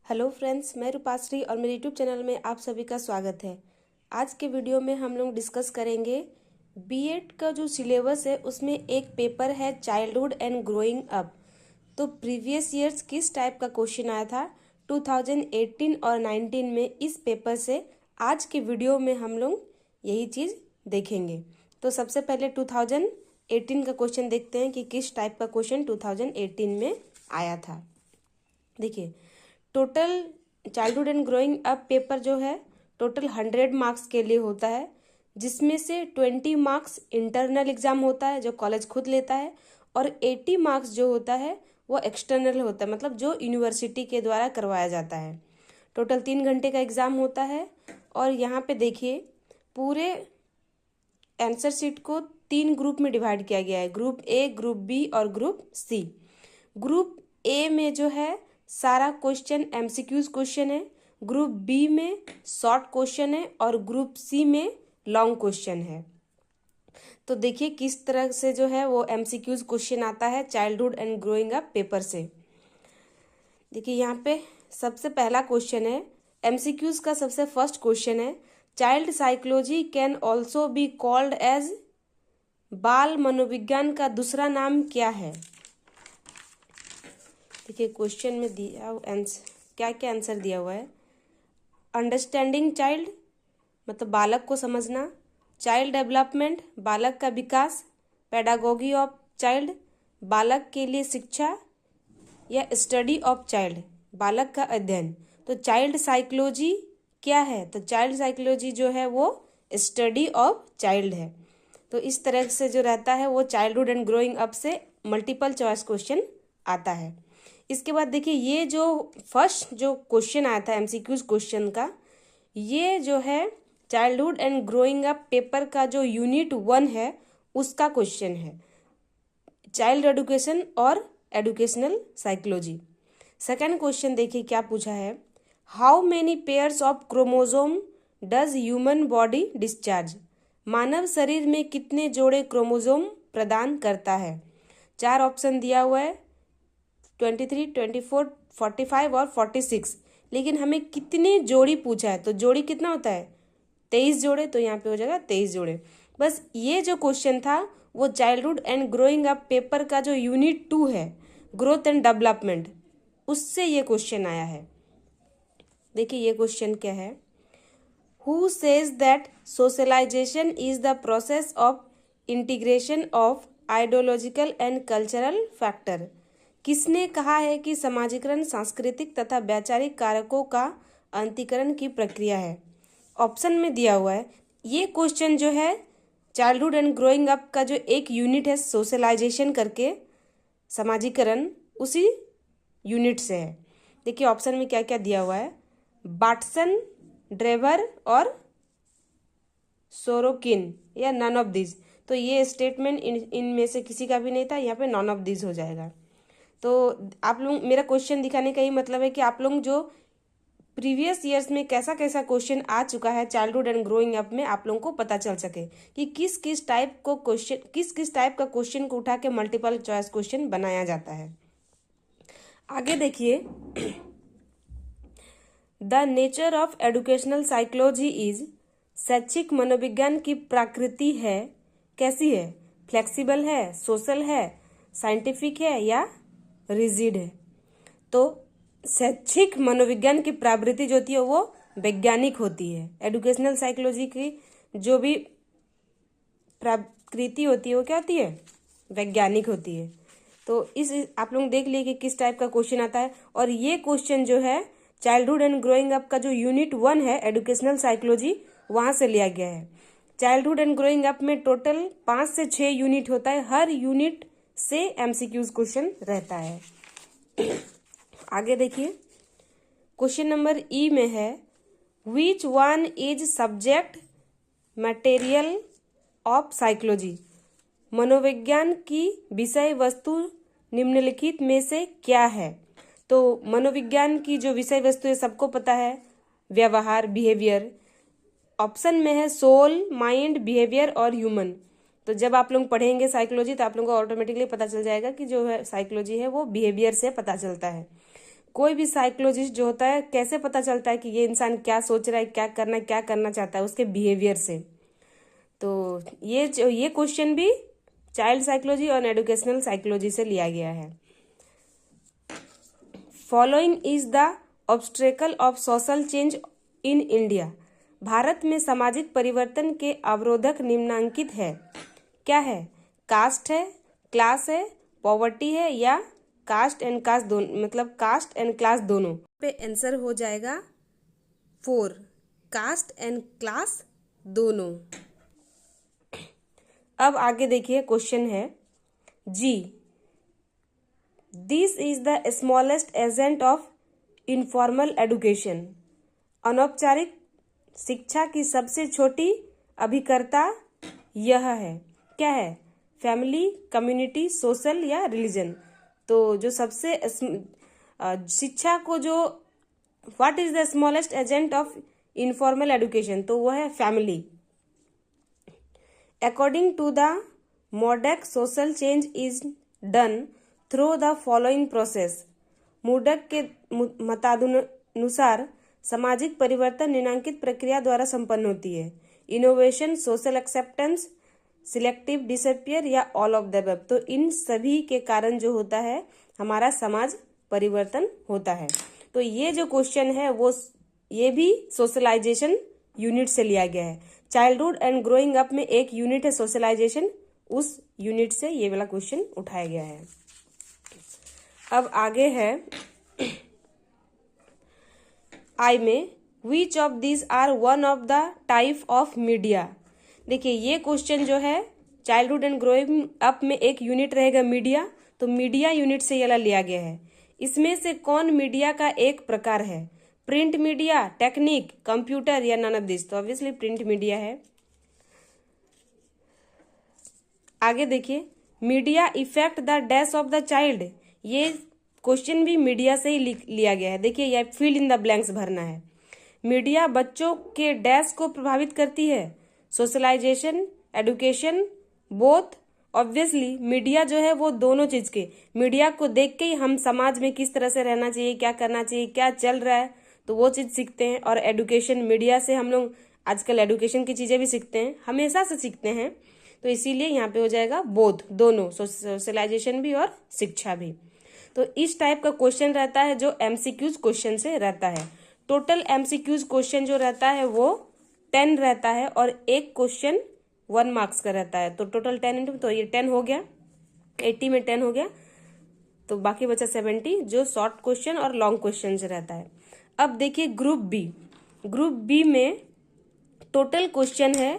Hello friends, मैं रूपाश्री और मेरे यूट्यूब चैनल में आप सभी का स्वागत है। आज के वीडियो में हम लोग डिस्कस करेंगे बीएड का जो सिलेबस है उसमें एक पेपर है चाइल्डहुड एंड ग्रोइंग अप। तो प्रीवियस ईयर्स किस टाइप का क्वेश्चन आया था 2018 और 19 में, इस पेपर से आज के वीडियो में हम लोग यही चीज़ देखेंगे। तो सबसे पहले 2018 का क्वेश्चन देखते हैं कि किस टाइप का क्वेश्चन 2018 में आया था। देखिए, total childhood and growing up paper जो है टोटल 100 मार्क्स के लिए होता है, जिसमें से 20 मार्क्स इंटरनल एग्जाम होता है जो कॉलेज खुद लेता है, और 80 मार्क्स जो होता है वो एक्सटर्नल होता है, मतलब जो यूनिवर्सिटी के द्वारा करवाया जाता है। टोटल 3 घंटे का एग्ज़ाम होता है। और यहाँ पे देखिए, पूरे आंसर शीट को 3 ग्रुप में डिवाइड किया गया है, ग्रुप ए, ग्रुप बी और ग्रुप सी। ग्रुप ए में जो है सारा क्वेश्चन एमसीक्यूज क्वेश्चन है, ग्रुप बी में शॉर्ट क्वेश्चन है और ग्रुप सी में लॉन्ग क्वेश्चन है। तो देखिए किस तरह से जो है वो एमसीक्यूज क्वेश्चन आता है childhood and growing up paper से। देखिए यहाँ पे सबसे पहला क्वेश्चन है, एमसीक्यूज का सबसे फर्स्ट क्वेश्चन है, child psychology can also be called as, बाल मनोविज्ञान का दूसरा नाम क्या है। देखिए क्वेश्चन में दिया आंसर, क्या क्या आंसर दिया हुआ है। अंडरस्टैंडिंग चाइल्ड मतलब बालक को समझना, चाइल्ड डेवलपमेंट बालक का विकास, पेडागोगी ऑफ चाइल्ड बालक के लिए शिक्षा, या स्टडी ऑफ चाइल्ड बालक का अध्ययन। तो चाइल्ड साइकोलॉजी क्या है, तो चाइल्ड साइकोलॉजी जो है वो स्टडी ऑफ चाइल्ड है। तो इस तरह से जो रहता है वो चाइल्डहुड एंड ग्रोइंग अप से मल्टीपल चॉइस क्वेश्चन आता है। इसके बाद देखिए, ये जो फर्स्ट जो क्वेश्चन आया था एमसीक्यूज क्वेश्चन का, ये जो है childhood and growing up paper का जो यूनिट 1 है उसका क्वेश्चन है, चाइल्ड एडुकेशन और एडुकेशनल साइकोलॉजी। सेकंड क्वेश्चन देखिए क्या पूछा है, how many pairs of chromosome does human body discharge, मानव शरीर में कितने जोड़े क्रोमोसोम प्रदान करता है। 4 ऑप्शन दिया हुआ है, 23, 24, 45 और 46। लेकिन हमें कितने जोड़ी पूछा है, तो जोड़ी कितना होता है 23 जोड़े, तो यहाँ पे हो जाएगा 23 जोड़े। बस ये जो क्वेश्चन था वो childhood and growing up paper का जो यूनिट 2 है ग्रोथ एंड डेवलपमेंट, उससे ये क्वेश्चन आया है। देखिए ये क्वेश्चन क्या है, who says that socialisation is the process of integration of ideological and cultural factor, किसने कहा है कि समाजीकरण सांस्कृतिक तथा वैचारिक कारकों का अंतिकरण की प्रक्रिया है। ऑप्शन में दिया हुआ है। ये क्वेश्चन जो है चाइल्डहुड एंड ग्रोइंग अप का जो एक यूनिट है सोशलाइजेशन करके, समाजीकरण, उसी यूनिट से है। देखिए ऑप्शन में क्या क्या दिया हुआ है, बाटसन, ड्रेवर और सोरोकिन, या नन ऑफ दिस। तो ये स्टेटमेंट इनमें से किसी का भी नहीं था, यहाँ पे नॉन ऑफ दिस हो जाएगा। तो आप लोग, मेरा क्वेश्चन दिखाने का ही मतलब है कि आप लोग जो प्रीवियस ईयर्स में कैसा कैसा क्वेश्चन आ चुका है चाइल्डहुड एंड ग्रोइंग अप में, आप लोगों को पता चल सके कि किस किस टाइप का क्वेश्चन को उठा के मल्टीपल चॉइस क्वेश्चन बनाया जाता है। आगे देखिए, the nature of educational psychology is, शैक्षिक मनोविज्ञान की प्रकृति है कैसी है, फ्लेक्सिबल है, सोशल है, साइंटिफिक है या रिजिड है। तो शैक्षिक मनोविज्ञान की प्रवृत्ति जो होती है वो वैज्ञानिक होती है। एडुकेशनल साइकोलॉजी की जो भी प्रकृति होती है वो क्या होती है, वैज्ञानिक होती है। तो इस आप लोग देख लिए कि किस टाइप का क्वेश्चन आता है। और ये क्वेश्चन जो है चाइल्डहुड एंड ग्रोइंग अप का जो यूनिट 1 है एडुकेशनल साइकोलॉजी, वहाँ से लिया गया है। चाइल्डहुड एंड ग्रोइंग अप में टोटल 5 से 6 यूनिट होता है, हर यूनिट से एमसीक्यूज क्वेश्चन रहता है। आगे देखिए, क्वेश्चन नंबर ई में है, which one is subject material of psychology, मनोविज्ञान की विषय वस्तु निम्नलिखित में से क्या है। तो मनोविज्ञान की जो विषय वस्तु है सबको पता है, व्यवहार, बिहेवियर। ऑप्शन में है सोल, माइंड, बिहेवियर और ह्यूमन। तो जब आप लोग पढ़ेंगे साइकोलॉजी तो आप लोगों को ऑटोमेटिकली पता चल जाएगा कि जो है साइकोलॉजी है वो बिहेवियर से पता चलता है। कोई भी साइकोलॉजिस्ट जो होता है कैसे पता चलता है कि ये इंसान क्या सोच रहा है, क्या करना चाहता है, उसके बिहेवियर से। तो ये क्वेश्चन भी चाइल्ड साइकोलॉजी और एजुकेशनल साइकोलॉजी से लिया गया है। Following is the obstacle of social change in India. भारत में सामाजिक परिवर्तन के अवरोधक निम्नांकित है। क्या है? कास्ट है, क्लास है, पॉवर्टी है, या कास्ट एंड कास्ट दोनों, मतलब कास्ट एंड क्लास दोनों। पे आंसर हो जाएगा 4, कास्ट एंड क्लास दोनों। अब आगे देखिए क्वेश्चन है जी, this is the smallest agent of informal education. अनौपचारिक शिक्षा की सबसे छोटी अभिकर्ता यह है। क्या है? फैमिली, कम्युनिटी, सोशल या रिलीजन। तो जो सबसे शिक्षा को जो what is the smallest agent of informal education, तो वो है family. According to the Modak social change is done through the following process. Modak के मतानुसार सामाजिक परिवर्तन निम्नांकित प्रक्रिया द्वारा संपन्न होती है। Innovation, social acceptance, selective disappear या ऑल ऑफ द अबव। तो इन सभी के कारण जो होता है हमारा समाज परिवर्तन होता है। तो ये जो क्वेश्चन है वो ये भी सोशलाइजेशन यूनिट से लिया गया है। चाइल्डहुड एंड ग्रोइंग अप में एक यूनिट है सोशलाइजेशन, उस यूनिट से ये वाला क्वेश्चन उठाया गया है। अब आगे है आई में, which of this are one of the type of media. देखिए ये क्वेश्चन जो है चाइल्डहुड एंड ग्रोइंग अप में एक यूनिट रहेगा मीडिया, तो मीडिया यूनिट से ये लिया गया है। इसमें से कौन मीडिया का एक प्रकार है? प्रिंट मीडिया, टेक्निक, कंप्यूटर या नन ऑफ दिस। तो ऑब्वियसली प्रिंट मीडिया है। आगे देखिए, media effect the dash of the child. ये क्वेश्चन भी मीडिया से ही लिया गया है। देखिए यह फिल इन द ब्लैंक्स भरना है। मीडिया बच्चों के डैश को प्रभावित करती है। Socialisation, education, both. Obviously media जो है वो दोनों चीज के, मीडिया को देख के ही हम समाज में किस तरह से रहना चाहिए, क्या करना चाहिए, क्या चल रहा है, तो वो चीज सीखते हैं। और एडुकेशन, मीडिया से हम लोग आजकल एडुकेशन की चीजें भी सीखते हैं, हमेशा से सीखते हैं। तो इसीलिए यहाँ पे हो जाएगा बोथ, दोनों, सोशलाइजेशन भी और शिक्षा भी। तो इस टाइप का क्वेश्चन रहता है जो एमसीक्यूज क्वेश्चन से रहता है। टोटल एमसीक्यूज क्वेश्चन जो रहता है वो 10 रहता है और एक क्वेश्चन 1 मार्क्स का रहता है। तो टोटल 10 इंटू, तो ये 10 हो गया, 80 में 10 हो गया, तो बाकी बचा 70 जो शॉर्ट क्वेश्चन और लॉन्ग क्वेश्चन से रहता है। अब देखिए ग्रुप बी। ग्रुप बी में टोटल क्वेश्चन है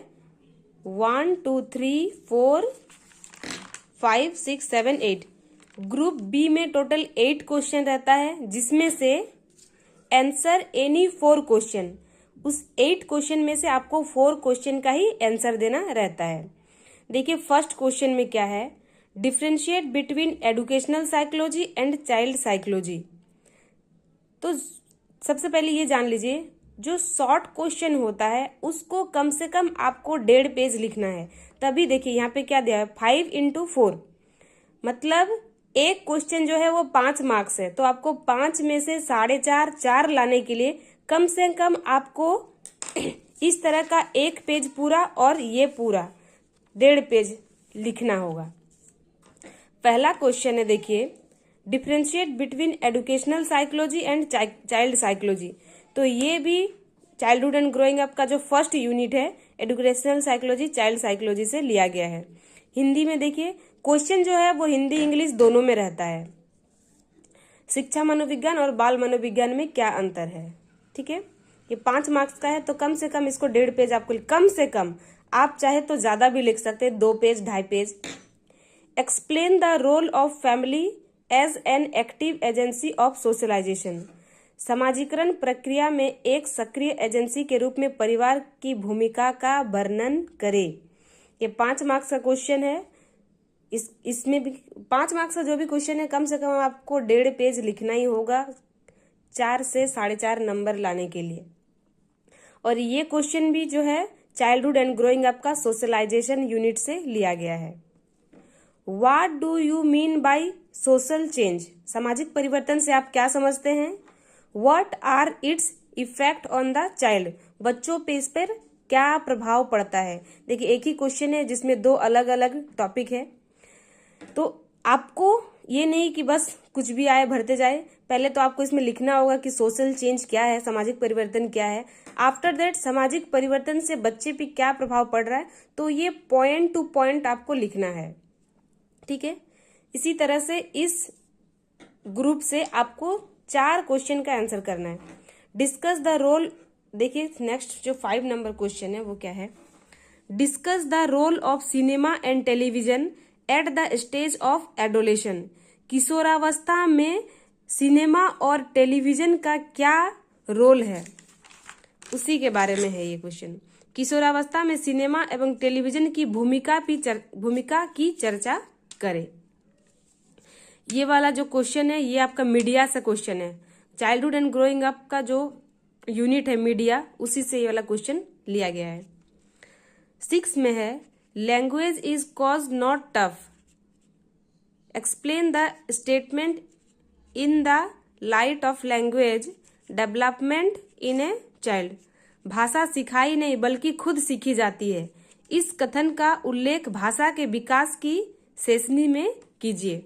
1 2 3 4 5 6 7 8। ग्रुप बी में टोटल 8 क्वेश्चन रहता है, जिसमें से आंसर एनी 4 क्वेश्चन। उस 8 क्वेश्चन में से आपको 4 क्वेश्चन का ही आंसर देना रहता है। देखिए फर्स्ट क्वेश्चन में क्या है, differentiate between educational psychology and child psychology. तो सबसे पहले ये जान लीजिए, जो शॉर्ट क्वेश्चन होता है उसको कम से कम आपको 1.5 पेज लिखना है। तभी देखिए यहाँ पे क्या दिया है, 5 इंटू 4, मतलब एक क्वेश्चन जो है वो 5 मार्क्स है। तो आपको 5 में से 4.5 4 लाने के लिए कम से कम आपको इस तरह का 1 पेज पूरा और ये पूरा 1.5 पेज लिखना होगा। पहला क्वेश्चन है, देखिए differentiate between educational psychology and child psychology. तो ये भी चाइल्डहुड एंड ग्रोइंग अप का जो फर्स्ट यूनिट है एजुकेशनल साइकोलॉजी चाइल्ड साइकोलॉजी से लिया गया है। हिंदी में देखिए क्वेश्चन जो है वो हिंदी इंग्लिश दोनों में रहता है। शिक्षा मनोविज्ञान और बाल मनोविज्ञान में क्या अंतर है? ठीक है, ये 5 मार्क्स का है, तो कम से कम इसको 1.5 पेज आपको, कम से कम, आप चाहे तो ज्यादा भी लिख सकते हैं, 2 page 2.5 page. Explain the role of family as an active agency of socialisation. समाजीकरण प्रक्रिया में एक सक्रिय एजेंसी के रूप में परिवार की भूमिका का वर्णन करें। ये 5 मार्क्स का क्वेश्चन है। इसमें भी 5 मार्क्स का जो भी क्वेश्चन है, कम से कम आपको 1.5 पेज लिखना ही होगा 4 से 4.5 नंबर लाने के लिए। और ये क्वेश्चन भी जो है चाइल्डहुड एंड ग्रोइंग अप का सोशलाइजेशन यूनिट से लिया गया है। What do you mean by social change, सामाजिक परिवर्तन से आप क्या समझते हैं। What are its effect on the child, बच्चों पे इस पर क्या प्रभाव पड़ता है। देखिए एक ही क्वेश्चन है जिसमें दो अलग अलग टॉपिक है, तो आपको ये नहीं कि बस कुछ भी आए भरते जाए, पहले तो आपको इसमें लिखना होगा कि सोशल चेंज क्या है, सामाजिक परिवर्तन क्या है। आफ्टर दैट सामाजिक परिवर्तन से बच्चे पे क्या प्रभाव पड़ रहा है, तो ये पॉइंट टू पॉइंट आपको लिखना है, ठीक है। इसी तरह से इस ग्रुप से आपको 4 क्वेश्चन का आंसर करना है। डिस्कस द रोल, देखिए नेक्स्ट जो 5 नंबर क्वेश्चन है वो क्या है। Discuss the role of cinema and television at the stage of adolescence, किशोरावस्था में सिनेमा और टेलीविजन का क्या रोल है, उसी के बारे में है ये क्वेश्चन। किशोरावस्था में सिनेमा एवं टेलीविजन की भूमिका की चर्चा करें। ये वाला जो क्वेश्चन है ये आपका मीडिया से क्वेश्चन है, चाइल्डहुड एंड ग्रोइंग अप का जो यूनिट है मीडिया, उसी से ये वाला क्वेश्चन लिया गया है। 6 में है language is cause not tough, explain the statement in the light of language development in a child, भाषा सिखाई नहीं बल्कि खुद सीखी जाती है, इस कथन का उल्लेख भाषा के विकास की सेशनी में कीजिए।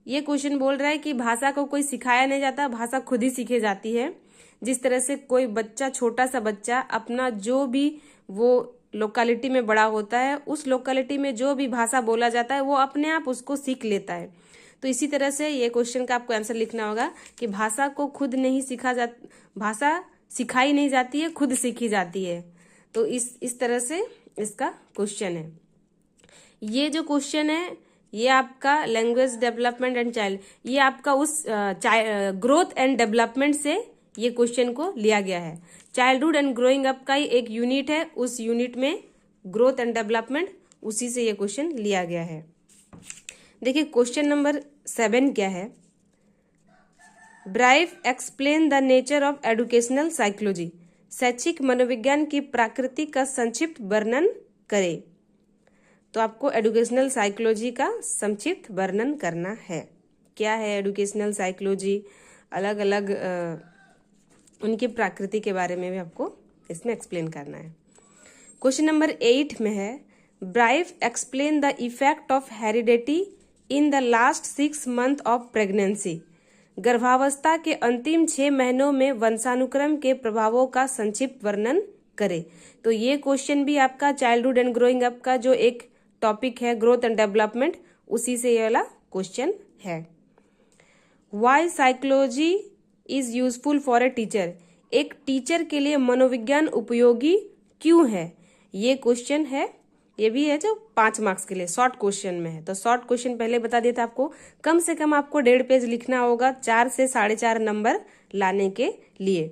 ये क्वेश्चन बोल रहा है कि भाषा को कोई सिखाया नहीं जाता, भाषा खुद ही सीखे जाती है। जिस तरह से कोई बच्चा, छोटा सा बच्चा अपना जो भी वो लोकेलिटी में बड़ा होता है, उस लोकेलिटी में जो भी भाषा बोला जाता है वो अपने आप उसको सीख लेता है। तो इसी तरह से ये क्वेश्चन का आपको आंसर लिखना होगा कि भाषा को खुद नहीं सीखा जा, भाषा सिखाई नहीं जाती है, खुद सीखी जाती है। तो इस तरह से इसका क्वेश्चन है। ये जो क्वेश्चन है ये आपका लैंग्वेज डेवलपमेंट एंड चाइल्ड, ये आपका उस ग्रोथ एंड डेवलपमेंट से ये क्वेश्चन को लिया गया है। चाइल्डहुड एंड ग्रोइंग अप का ही एक यूनिट है, उस यूनिट में ग्रोथ एंड डेवलपमेंट, उसी से ये क्वेश्चन लिया गया है। देखिए क्वेश्चन नंबर 7 क्या है। Bribe explain the nature of educational psychology, शैक्षिक मनोविज्ञान की प्रकृति का संक्षिप्त वर्णन करें। तो आपको एजुकेशनल साइकोलॉजी का संक्षिप्त वर्णन करना है। क्या है एजुकेशनल साइकोलॉजी, अलग अलग उनकी प्रकृति के बारे में भी आपको इसमें एक्सप्लेन करना है। क्वेश्चन नंबर 8 में है bribe explain the effect of heredity in the last 6 month of pregnancy, गर्भावस्था के अंतिम 6 महीनों में वंशानुक्रम के प्रभावों का संक्षिप्त वर्णन करें। तो ये क्वेश्चन भी आपका चाइल्डहुड एंड ग्रोइंग अप का जो एक टॉपिक है ग्रोथ एंड डेवलपमेंट, उसी से ये वाला क्वेश्चन है। Why psychology is useful for a teacher, एक टीचर के लिए मनोविज्ञान उपयोगी क्यों है, ये क्वेश्चन है। ये भी है जो 5 मार्क्स के लिए शॉर्ट क्वेश्चन में है। तो शॉर्ट क्वेश्चन पहले बता दिया था आपको, कम से कम आपको 1.5 पेज लिखना होगा 4 से 4.5 नंबर लाने के लिए।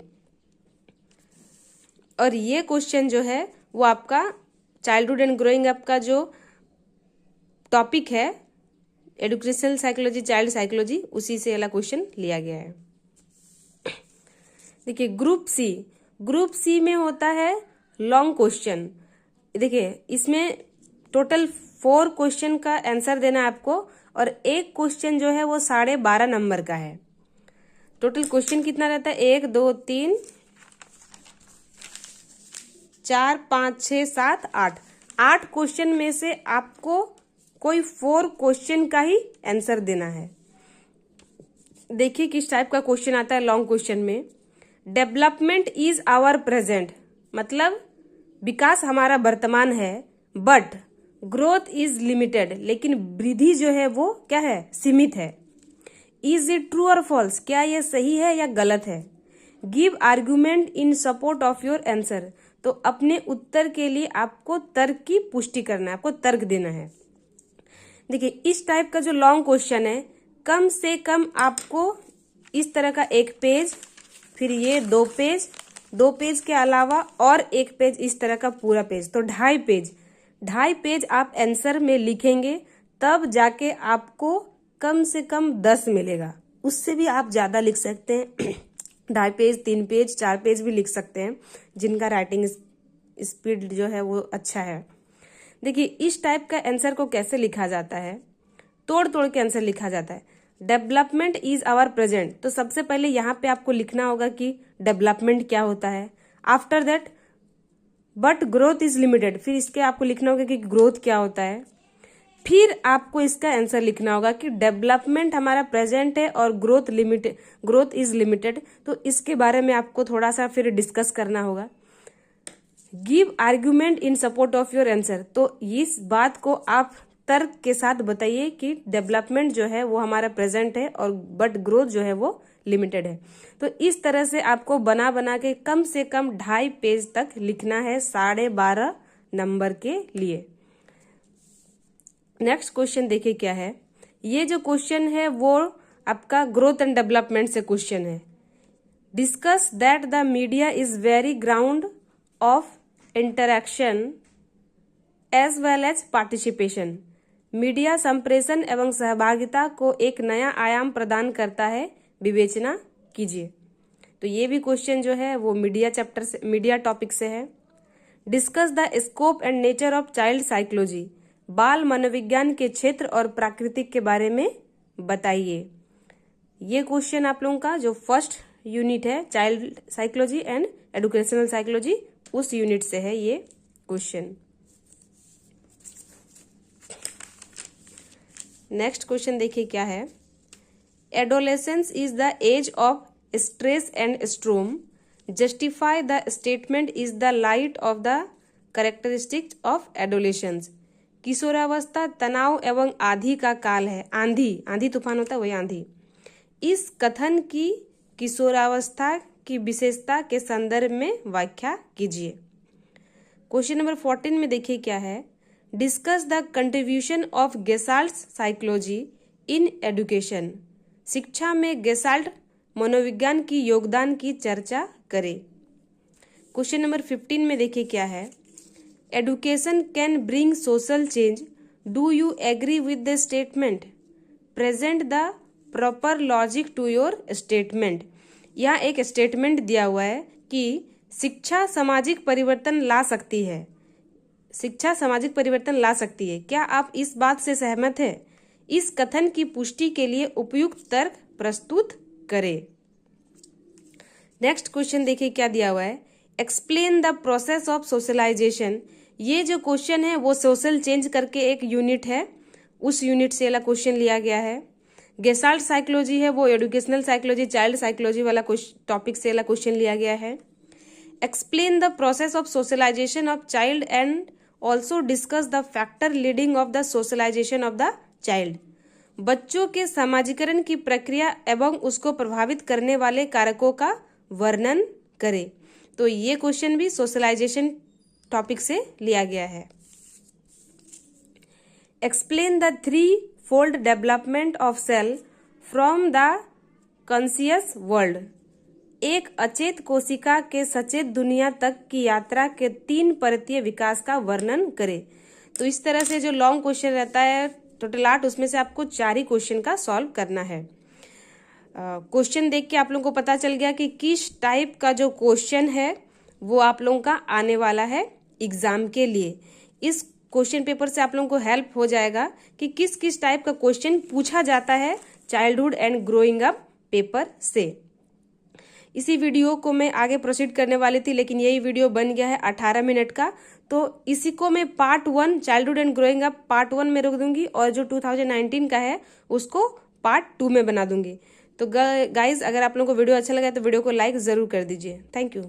और ये क्वेश्चन जो है वो आपका चाइल्डहुड एंड ग्रोइंग अप का जो टॉपिक है एजुकेशनल साइकोलॉजी, चाइल्ड साइकोलॉजी, उसी से वाला क्वेश्चन लिया गया है। देखिए ग्रुप सी में होता है लॉन्ग क्वेश्चन। देखिए इसमें टोटल 4 क्वेश्चन का आंसर देना है आपको, और एक क्वेश्चन जो है वो 12.5 नंबर का है। टोटल क्वेश्चन कितना रहता है, 1 2 3 4 5 6 7 8 क्वेश्चन में से आपको कोई 4 क्वेश्चन का ही आंसर देना है। देखिए किस टाइप का क्वेश्चन आता है लॉन्ग क्वेश्चन में। डेवलपमेंट इज आवर प्रेजेंट, मतलब विकास हमारा वर्तमान है, बट ग्रोथ इज लिमिटेड, लेकिन वृद्धि जो है वो क्या है, सीमित है। इज इट ट्रू और फॉल्स, क्या ये सही है या गलत है। Give argument in support of your answer, तो अपने उत्तर के लिए आपको तर्क की पुष्टि करना है, आपको तर्क देना है। देखिए इस टाइप का जो लॉन्ग क्वेश्चन है, कम से कम आपको इस तरह का 1 पेज, फिर ये 2 पेज के अलावा और 1 पेज इस तरह का पूरा पेज, तो 2.5 पेज आप आंसर में लिखेंगे, तब जाके आपको कम से कम 10 मिलेगा। उससे भी आप ज्यादा लिख सकते हैं, 2.5 पेज, 3 पेज, 4 पेज भी लिख सकते हैं, जिनका राइटिंग स्पीड जो है वो अच्छा है। देखिए इस टाइप का आंसर को कैसे लिखा जाता है। तोड़ तोड़ के आंसर लिखा जाता है। डेवलपमेंट इज आवर प्रेजेंट, तो सबसे पहले यहाँ पे आपको लिखना होगा कि डेवलपमेंट क्या होता है। After that but growth is limited, फिर इसके आपको लिखना होगा कि ग्रोथ क्या होता है। फिर आपको इसका आंसर लिखना होगा कि डेवलपमेंट हमारा प्रेजेंट है और ग्रोथ इज लिमिटेड, तो इसके बारे में आपको थोड़ा सा फिर डिस्कस करना होगा। Give argument in support of your answer, तो इस बात को आप तर्क के साथ बताइए कि डेवलपमेंट जो है वो हमारा प्रेजेंट है और बट ग्रोथ जो है वो लिमिटेड है। तो इस तरह से आपको बना बना के कम से कम 2.5 पेज तक लिखना है 12.5 नंबर के लिए। नेक्स्ट क्वेश्चन देखिए क्या है। ये जो क्वेश्चन है वो आपका ग्रोथ एंड डेवलपमेंट से क्वेश्चन है। Discuss that the media is very ground of interaction as well as participation. Media संप्रेषण एवं सहभागिता को एक नया आयाम प्रदान करता है, विवेचना कीजिए। तो ये भी क्वेश्चन जो है वो मीडिया चैप्टर से, मीडिया टॉपिक से है। Discuss the scope and nature of child psychology, बाल मनोविज्ञान के क्षेत्र और प्राकृतिक के बारे में बताइए। ये क्वेश्चन आप लोगों का जो फर्स्ट यूनिट है child psychology and educational psychology, उस यूनिट से है ये क्वेश्चन। नेक्स्ट क्वेश्चन देखिए क्या है। Adolescence is the age of stress and storm, justify the statement is the light of the characteristics of adolescence. किशोरावस्था तनाव एवं आंधी का काल है। आंधी तूफान होता है वही आंधी। इस कथन की किशोरावस्था की विशेषता के संदर्भ में व्याख्या कीजिए। क्वेश्चन नंबर 14 में देखिए क्या है। Discuss the contribution of Gestalt psychology in education, शिक्षा में गेसाल्ट मनोविज्ञान की योगदान की चर्चा करें। क्वेश्चन नंबर 15 में देखिए क्या है। Education can bring social change, do you agree with the statement, present the proper logic to your statement. यहाँ एक स्टेटमेंट दिया हुआ है कि शिक्षा सामाजिक परिवर्तन ला सकती है, शिक्षा सामाजिक परिवर्तन ला सकती है, क्या आप इस बात से सहमत हैं? इस कथन की पुष्टि के लिए उपयुक्त तर्क प्रस्तुत करें। नेक्स्ट क्वेश्चन देखिए क्या दिया हुआ है। Explain the process of socialisation. ये जो क्वेश्चन है वो सोशल चेंज करके एक यूनिट है, उस यूनिट से वाला क्वेश्चन लिया गया है। गेसाल्ट साइकोलॉजी है वो एडुकेशनल साइकोलॉजी चाइल्ड साइकोलॉजी वाला टॉपिक से वाला क्वेश्चन लिया गया है। Explain the process of socialisation of child and also discuss the factor leading of the socialisation of the child. बच्चों के समाजीकरण की प्रक्रिया एवं उसको प्रभावित करने वाले कारकों का वर्णन करें। तो ये क्वेश्चन भी सोशलाइजेशन टॉपिक से लिया गया है। Explain the 3-fold development of cell from the conscious world. एक अचेत कोशिका के सचेत दुनिया तक की यात्रा के 3 परतीय विकास का वर्णन करें। तो इस तरह से जो लॉन्ग क्वेश्चन रहता है टोटल 8, उसमें से आपको 4 ही क्वेश्चन का सॉल्व करना है। क्वेश्चन देख के आप लोगों को पता चल गया कि किस टाइप का जो क्वेश्चन है वो आप लोगों का आने वाला है एग्जाम के लिए। इस क्वेश्चन पेपर से आप लोगों को हेल्प हो जाएगा कि किस किस टाइप का क्वेश्चन पूछा जाता है childhood and growing up paper से। इसी वीडियो को मैं आगे प्रोसीड करने वाली थी, लेकिन यही वीडियो बन गया है 18 मिनट का, तो इसी को मैं part 1 childhood and growing up part 1 में रख दूंगी और जो 2019 का है उसको पार्ट 2 में बना दूंगी। तो गाइज अगर आप लोगों को वीडियो अच्छा लगा तो वीडियो को लाइक जरूर कर दीजिए। Thank you.